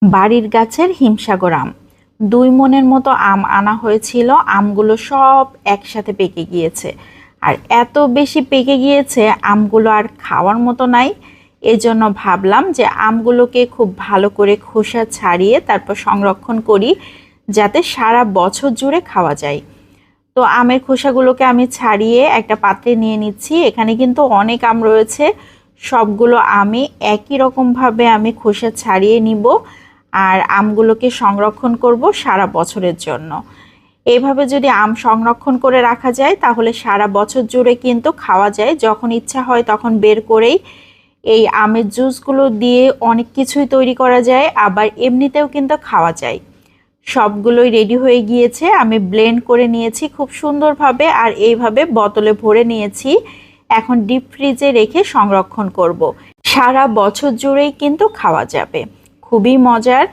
বাড়ির গাছের হিমসাগর আম। 2 মণের মতো আম আনা হয়েছিল। আমগুলো সব একসাথে পেকে গিয়েছে। আর এত বেশি পেকে গিয়েছে আমগুলো আর খাওয়ার মতো নাই। এজন্য ভাবলাম যে আমগুলোকে খুব ভালো করে খোসা ছাড়িয়ে তারপর সংরক্ষণ করি, যাতে সারা বছর জুড়ে খাওয়া যায়। তো আমের খোসাগুলোকে আমি ছাড়িয়ে একটা পাত্রে নিয়ে নিচ্ছি। এখানে কিন্তু অনেক আম রয়েছে। সবগুলো আমি একই রকমভাবে আমি খোসা ছাড়িয়ে নিব আর আমগুলোকে সংরক্ষণ করব সারা বছরের জন্য। এইভাবে যদি আম সংরক্ষণ করে রাখা যায় তাহলে সারা বছর জুড়ে কিন্তু খাওয়া যায়। যখন ইচ্ছা হয় তখন বের করেই এই আমের জুসগুলো দিয়ে অনেক কিছুই তৈরি করা যায়, আবার এমনিতেও কিন্তু খাওয়া যায়। সবগুলোই রেডি হয়ে গিয়েছে। আমি ব্লেন্ড করে নিয়েছি খুব সুন্দরভাবে আর এইভাবে বোতলে ভরে নিয়েছি। এখন ডিপ ফ্রিজে রেখে সংরক্ষণ করব। সারা বছর জুড়েই কিন্তু খাওয়া যাবে। খুবই মজার।